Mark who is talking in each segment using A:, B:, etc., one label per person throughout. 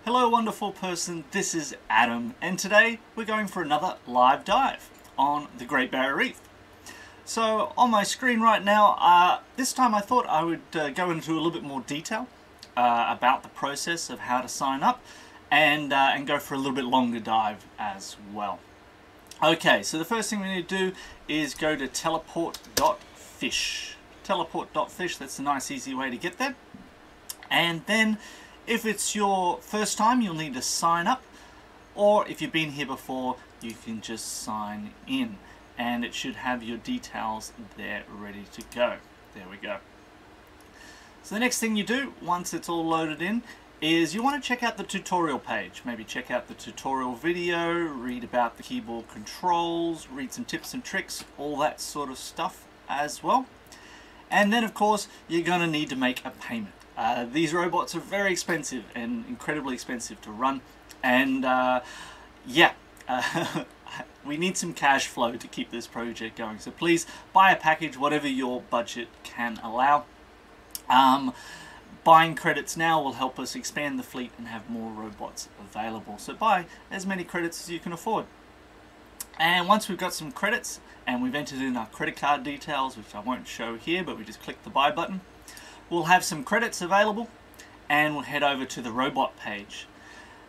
A: Hello wonderful person, this is Adam and today we're going for another live dive on the Great Barrier Reef. So on my screen right now, this time I thought I would go into a little bit more detail about the process of how to sign up and go for a little bit longer dive as well. Okay, so the first thing we need to do is go to teleport.fish. Teleport.fish, that's a nice easy way to get there. And then if it's your first time, you'll need to sign up, or if you've been here before, you can just sign in and it should have your details there ready to go. There we go. So the next thing you do once it's all loaded in is you want to check out the tutorial page. Maybe check out the tutorial video, read about the keyboard controls, read some tips and tricks, all that sort of stuff as well. And then of course you're going to need to make a payment. These robots are very expensive and incredibly expensive to run, and we need some cash flow to keep this project going. So please buy a package, whatever your budget can allow. Buying credits now will help us expand the fleet and have more robots available. So buy as many credits as you can afford. And once we've got some credits and we've entered in our credit card details, which I won't show here, but we just click the buy button, we'll have some credits available and we'll head over to the robot page.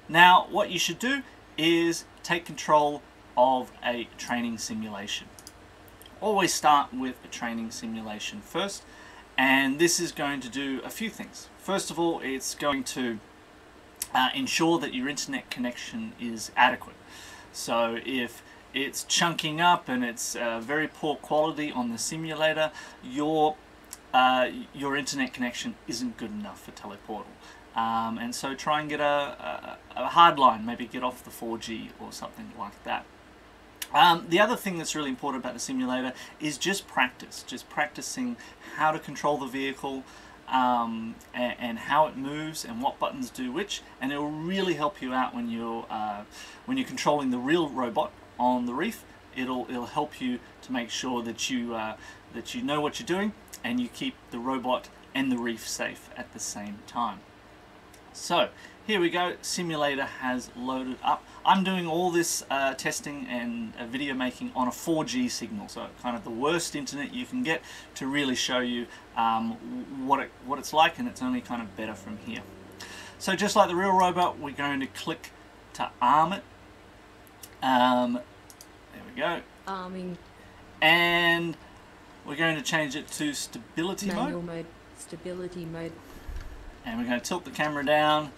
A: Now what you should do is take control of a training simulation. Always start with a training simulation first, and this is going to do a few things. First of all, it's going to ensure that your internet connection is adequate. So if it's chunking up and it's very poor quality on the simulator, your internet connection isn't good enough for Teleportal. And so try and get a hard line, maybe get off the 4G or something like that. The other thing that's really important about the simulator is just practice. Just practicing how to control the vehicle and how it moves and what buttons do which, and it will really help you out when you're controlling the real robot on the reef. It'll help you to make sure that you know what you're doing and you keep the robot and the reef safe at the same time. So here we go, simulator has loaded up. I'm doing all this testing and video making on a 4G signal, so kind of the worst internet you can get to really show you what it's like, and it's only kind of better from here. So just like the real robot, we're going to click to arm it. There we go.
B: Arming.
A: And we're going to change it to stability
B: Manual
A: mode.
B: Stability mode.
A: And we're going to tilt the camera down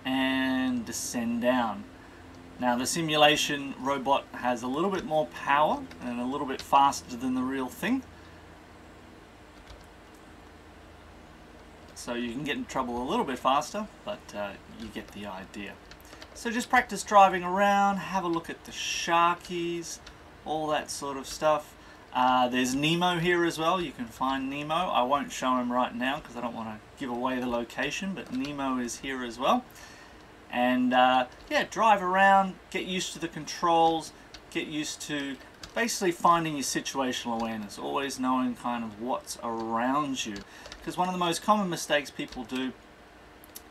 A: and descend down. Now the simulation robot has a little bit more power and a little bit faster than the real thing. So you can get in trouble a little bit faster, but you get the idea. So just practice driving around, have a look at the sharkies, all that sort of stuff. There's Nemo here as well. You can find Nemo. I won't show him right now because I don't want to give away the location, but Nemo is here as well. And yeah, drive around, get used to the controls, get used to basically finding your situational awareness, always knowing kind of what's around you. Because one of the most common mistakes people do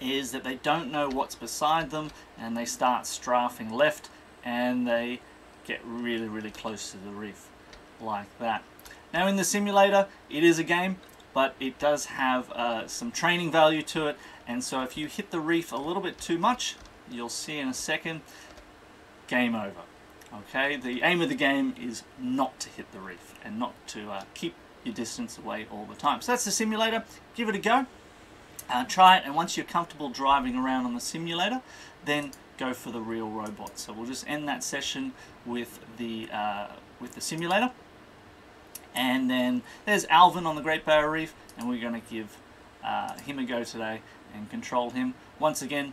A: is that they don't know what's beside them and they start strafing left and they get really, really close to the reef like that. Now in the simulator, it is a game, but it does have some training value to it, and so if you hit the reef a little bit too much, you'll see in a second, game over. Okay, the aim of the game is not to hit the reef and not to keep your distance away all the time. So that's the simulator. Give it a go. Try it, and once you're comfortable driving around on the simulator, then go for the real robot. So we'll just end that session with the simulator. And then there's Alvin on the Great Barrier Reef, and we're going to give him a go today and control him. Once again,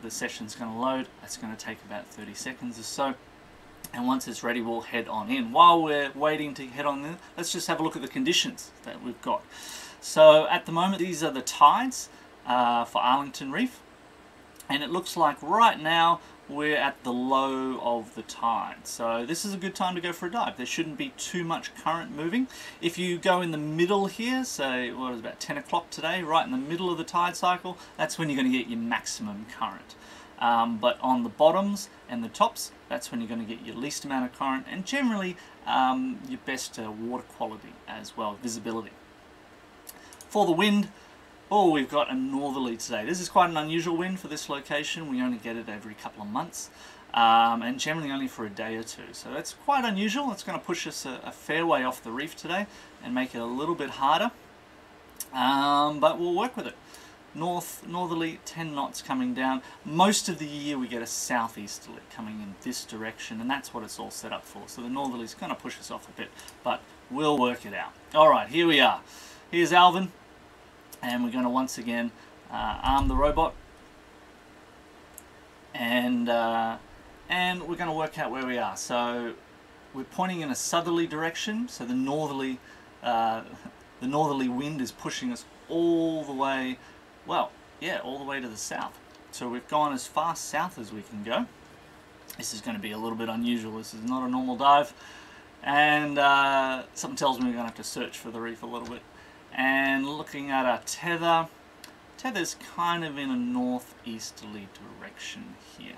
A: the session's going to load. It's going to take about 30 seconds or so. And once it's ready, we'll head on in. While we're waiting to head on in, let's just have a look at the conditions that we've got. So at the moment, these are the tides for Arlington Reef. And it looks like right now we're at the low of the tide. So this is a good time to go for a dive. There shouldn't be too much current moving. If you go in the middle here, say what is about 10 o'clock today, right in the middle of the tide cycle, that's when you're going to get your maximum current. But on the bottoms and the tops, that's when you're going to get your least amount of current and generally your best water quality as well, visibility. For the wind, oh, we've got a northerly today. This is quite an unusual wind for this location. We only get it every couple of months, and generally only for a day or two. So that's quite unusual. It's going to push us a fair way off the reef today and make it a little bit harder, but we'll work with it. Northerly, 10 knots coming down. Most of the year we get a southeasterly coming in this direction, and that's what it's all set up for. So the northerly is going to push us off a bit, but we'll work it out. All right, here we are. Here's Alvin, and we're going to once again arm the robot, and we're going to work out where we are. So we're pointing in a southerly direction, so the northerly wind is pushing us all the way. Well, yeah, all the way to the south. So we've gone as far south as we can go. This is going to be a little bit unusual. This is not a normal dive. And something tells me we're going to have to search for the reef a little bit. And looking at our tether, tether's kind of in a northeasterly direction here.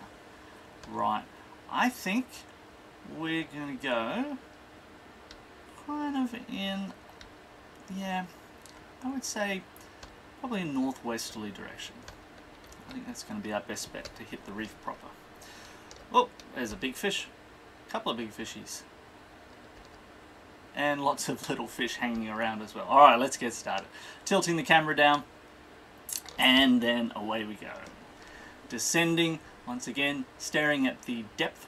A: Right, I think we're going to go kind of in, yeah, I would say probably a northwesterly direction. I think that's going to be our best bet to hit the reef proper. Oh, there's a big fish. A couple of big fishies. And lots of little fish hanging around as well. Alright, let's get started. Tilting the camera down, and then away we go. Descending, once again, staring at the depth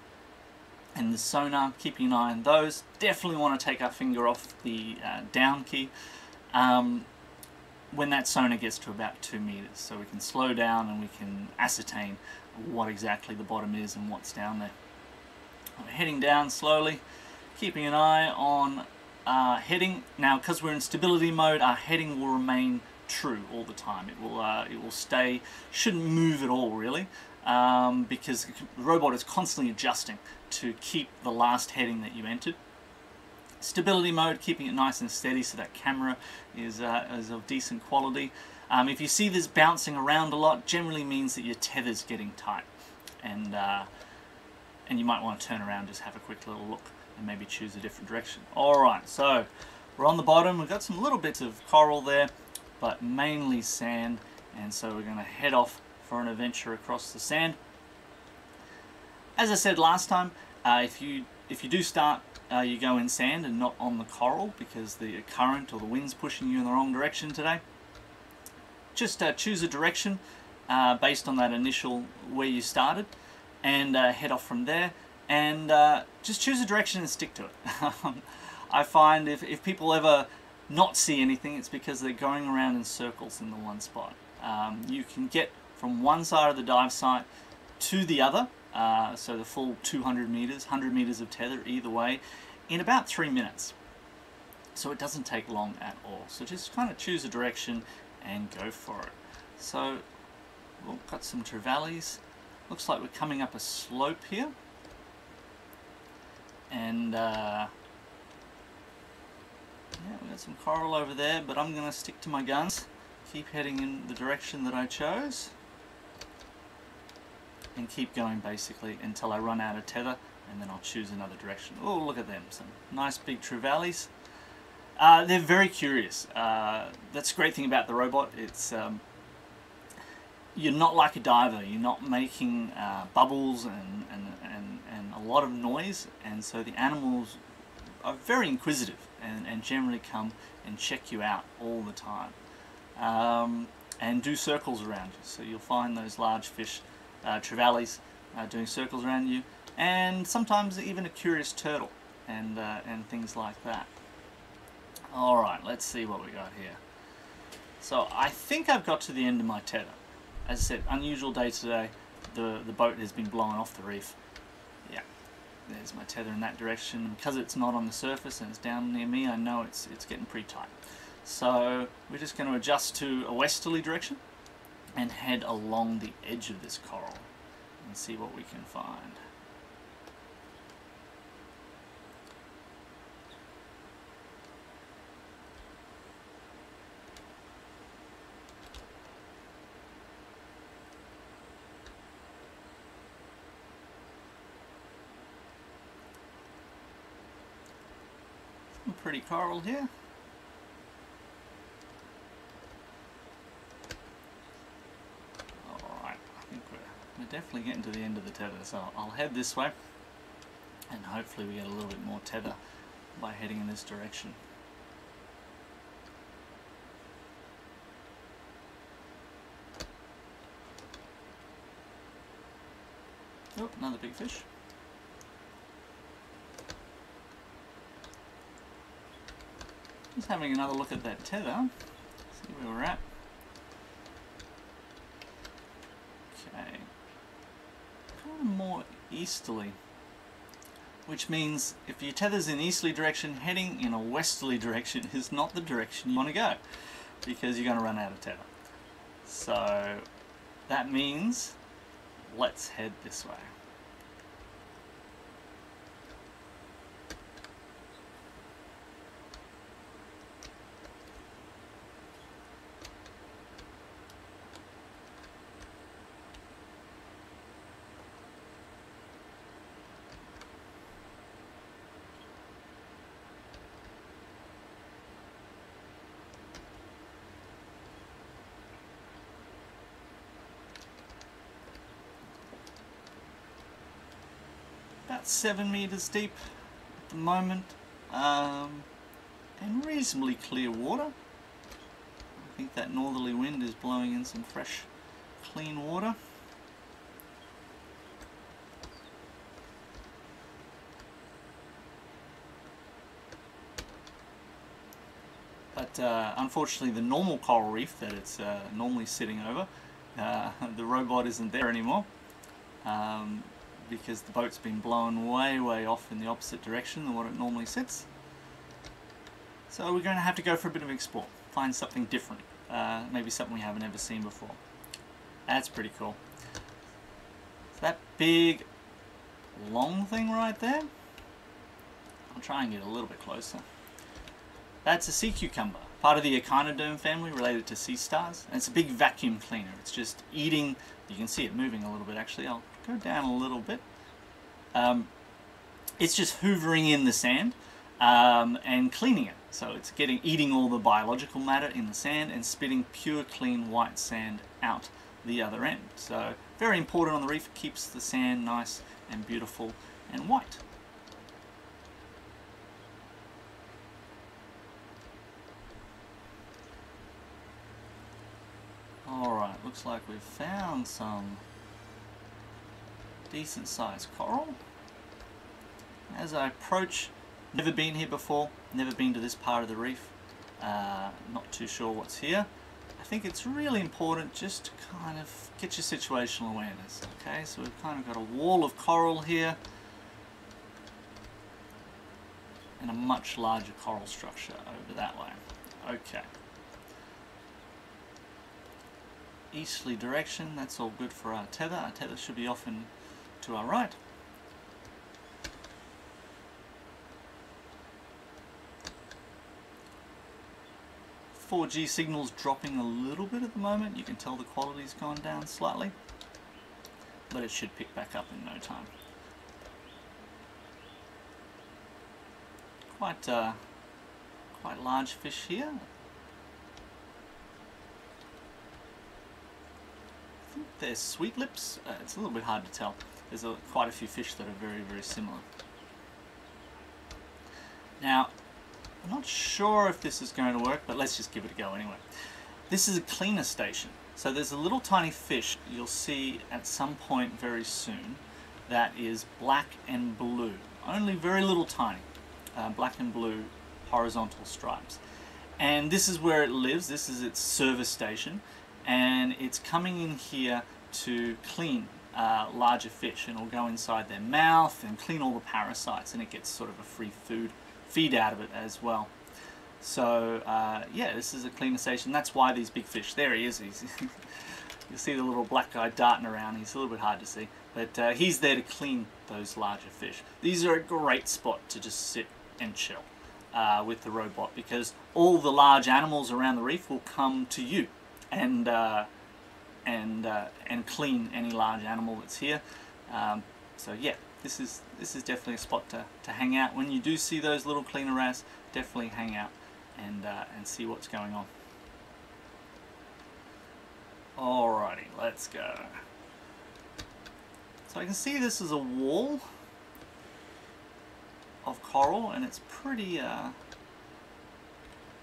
A: and the sonar, keeping an eye on those. Definitely want to take our finger off the down key when that sonar gets to about 2 meters, so we can slow down and we can ascertain what exactly the bottom is and what's down there. We're heading down slowly, keeping an eye on heading. Now, because we're in stability mode, our heading will remain true all the time. It will stay, shouldn't move at all really, because the robot is constantly adjusting to keep the last heading that you entered. Stability mode, keeping it nice and steady so that camera is of decent quality. If you see this bouncing around a lot, generally means that your tether's getting tight, and you might want to turn around, just have a quick little look and maybe choose a different direction. Alright, so we're on the bottom. We've got some little bits of coral there, but mainly sand, and so we're going to head off for an adventure across the sand. As I said last time, if you do start, you go in sand and not on the coral because the current or the wind's pushing you in the wrong direction today. Just choose a direction based on that initial where you started, and head off from there, and just choose a direction and stick to it. I find if people ever not see anything, it's because they're going around in circles in the one spot. You can get from one side of the dive site to the other, so the full 200 meters, 100 meters of tether either way, in about 3 minutes. So it doesn't take long at all. So just kind of choose a direction and go for it. So we've got some trevallies. Looks like we're coming up a slope here. And yeah, we got some coral over there, but I'm going to stick to my guns. Keep heading in the direction that I chose. And keep going basically until I run out of tether, and then I'll choose another direction. Oh, look at them, some nice big trevallies. They're very curious. That's the great thing about the robot. It's you're not like a diver. You're not making bubbles and a lot of noise, and so the animals are very inquisitive and generally come and check you out all the time, and do circles around you. So you'll find those large fish, trevallies, doing circles around you, and sometimes even a curious turtle and things like that. Alright, let's see what we got here. So I think I've got to the end of my tether. As I said, unusual day today. The boat has been blown off the reef. Yeah, there's my tether in that direction. Because it's not on the surface and it's down near me, I know it's getting pretty tight. So we're just going to adjust to a westerly direction and head along the edge of this coral and see what we can find. Some pretty coral here. Alright, I think we're definitely getting to the end of the tether, so I'll head this way and hopefully we get a little bit more tether by heading in this direction. Oh, another big fish. Just having another look at that tether, see where we're at. Okay, kind of more easterly, which means if your tether's in easterly direction, heading in a westerly direction is not the direction you want to go, because you're going to run out of tether. So that means let's head this way. About 7 meters deep at the moment, and reasonably clear water. I think that northerly wind is blowing in some fresh, clean water. But unfortunately the normal coral reef that it's normally sitting over, the robot isn't there anymore. Because the boat's been blown way off in the opposite direction than what it normally sits. So we're going to have to go for a bit of an explore, find something different, maybe something we haven't ever seen before. That's pretty cool. So that big long thing right there, I'll try and get a little bit closer. That's a sea cucumber, part of the echinoderm family related to sea stars, and it's a big vacuum cleaner. It's just eating, you can see it moving a little bit actually. I'll go down a little bit. It's just hoovering in the sand and cleaning it. So it's eating all the biological matter in the sand and spitting pure clean white sand out the other end. So very important on the reef, keeps the sand nice and beautiful and white. Alright, looks like we've found some decent sized coral. As I approach, never been here before, never been to this part of the reef, not too sure what's here. I think it's really important just to kind of get your situational awareness. Okay, so we've kind of got a wall of coral here and a much larger coral structure over that way. Okay. Easterly direction, that's all good for our tether. Our tether should be off and to our right. .4G signal's dropping a little bit at the moment. You can tell the quality's gone down slightly, but it should pick back up in no time. Quite large fish here. I think they're sweet lips. It's a little bit hard to tell. There's quite a few fish that are very similar. Now, I'm not sure if this is going to work, but let's just give it a go anyway. This is a cleaner station. So there's a little tiny fish you'll see at some point very soon that is black and blue. Only very little tiny. Black and blue horizontal stripes. And this is where it lives. This is its service station. And it's coming in here to clean larger fish, and it'll go inside their mouth and clean all the parasites, and it gets sort of a free feed out of it as well. So yeah, this is a cleaner station. That's why these big fish, there he is, you see the little black guy darting around. He's a little bit hard to see, but he's there to clean those larger fish. These are a great spot to just sit and chill with the robot, because all the large animals around the reef will come to you and clean any large animal that's here. So yeah, this is definitely a spot to hang out. When you do see those little cleaner wrasse, definitely hang out and see what's going on. Alrighty, let's go. So I can see this is a wall of coral, and it's pretty, it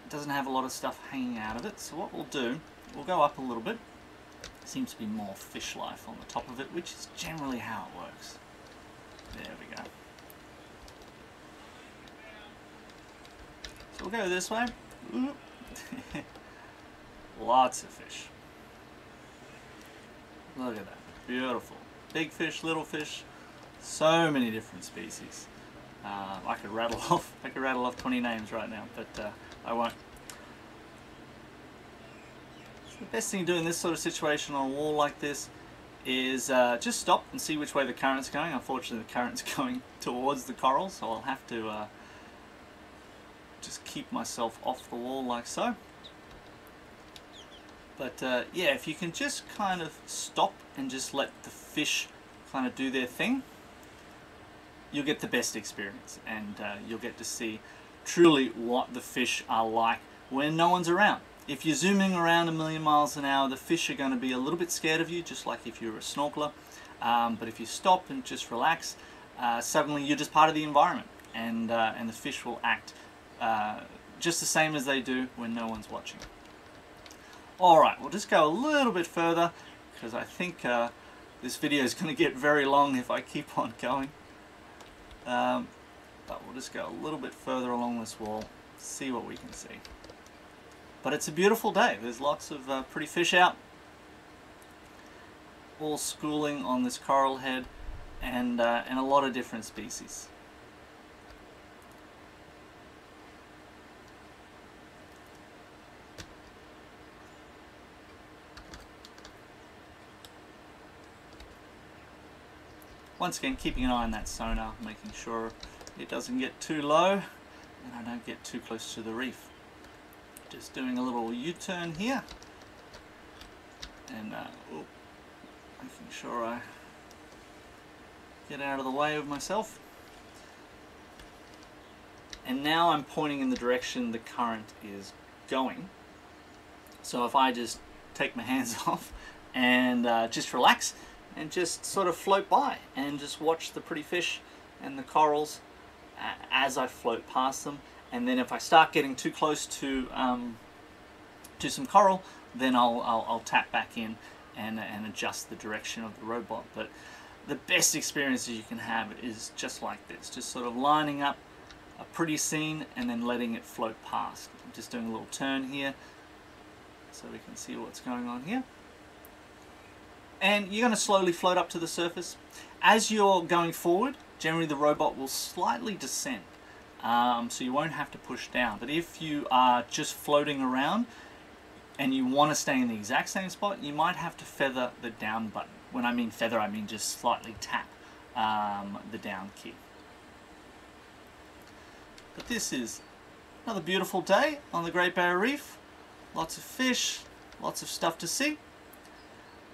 A: doesn't have a lot of stuff hanging out of it. So what we'll do, we'll go up a little bit. Seems to be more fish life on the top of it, which is generally how it works. There we go. So we'll go this way. Lots of fish. Look at that. Beautiful. Big fish, little fish. So many different species. I could rattle off 20 names right now, but I won't. So the best thing to do in this sort of situation on a wall like this is just stop and see which way the current's going. Unfortunately, the current's going towards the coral, so I'll have to just keep myself off the wall like so. But yeah, if you can just kind of stop and just let the fish kind of do their thing, you'll get the best experience, and you'll get to see truly what the fish are like when no one's around. If you're zooming around 1,000,000 miles an hour, the fish are going to be a little bit scared of you, just like if you're a snorkeler. But if you stop and just relax, suddenly you're just part of the environment, and the fish will act just the same as they do when no one's watching. Alright, we'll just go a little bit further, because I think this video is going to get very long if I keep on going. But we'll just go a little bit further along this wall, see what we can see. But it's a beautiful day. There's lots of pretty fish out, all schooling on this coral head, and a lot of different species. Once again, keeping an eye on that sonar, making sure it doesn't get too low and I don't get too close to the reef. Just doing a little U-turn here, and making sure I get out of the way of myself. And now I'm pointing in the direction the current is going. So if I just take my hands off and just relax and just sort of float by and just watch the pretty fish and the corals as I float past them. And then if I start getting too close to some coral, then I'll tap back in and adjust the direction of the robot. But the best experiences you can have is just like this, just sort of lining up a pretty scene and then letting it float past. I'm just doing a little turn here so we can see what's going on here. And you're going to slowly float up to the surface. As you're going forward, generally the robot will slightly descend. So you won't have to push down. But if you are just floating around and you want to stay in the exact same spot, you might have to feather the down button. When I mean feather, I mean just slightly tap the down key. But this is another beautiful day on the Great Barrier Reef. Lots of fish, lots of stuff to see.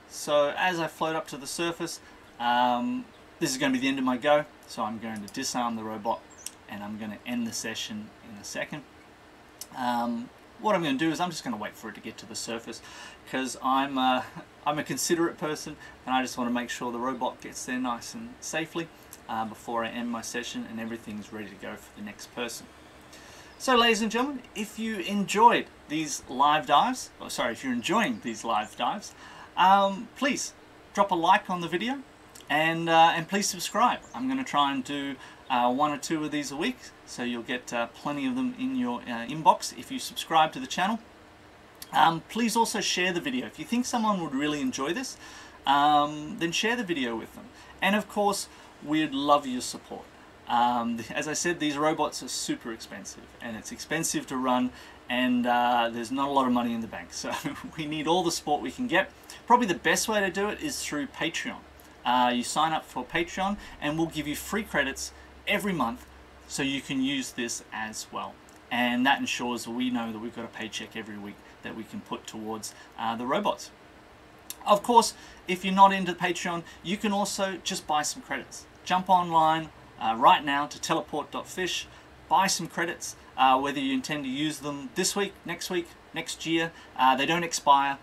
A: So as I float up to the surface, this is going to be the end of my go. So I'm going to disarm the robot, and I'm going to end the session in a second. What I'm going to do is I'm just going to wait for it to get to the surface, because I'm a considerate person, and I just want to make sure the robot gets there nice and safely before I end my session and everything's ready to go for the next person. So ladies and gentlemen, if you enjoyed these live dives, if you're enjoying these live dives, please drop a like on the video, and please subscribe. I'm going to try and do 1 or 2 of these a week, so you'll get plenty of them in your inbox if you subscribe to the channel. Please also share the video. If you think someone would really enjoy this, then share the video with them. And of course, we'd love your support. As I said, these robots are super expensive, and it's expensive to run, and there's not a lot of money in the bank, so we need all the support we can get. Probably the best way to do it is through Patreon. You sign up for Patreon, and we'll give you free credits every month, so you can use this as well. And that ensures we know that we've got a paycheck every week that we can put towards the robots. Of course, if you're not into Patreon, you can also just buy some credits. Jump online right now to teleport.fish, buy some credits, whether you intend to use them this week, next year. They don't expire.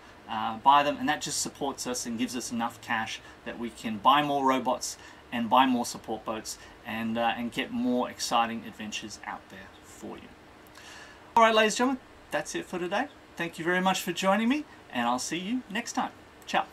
A: Buy them, and that just supports us and gives us enough cash that we can buy more robots and buy more support boats and get more exciting adventures out there for you. Alright, ladies and gentlemen, that's it for today. Thank you very much for joining me, and I'll see you next time. Ciao.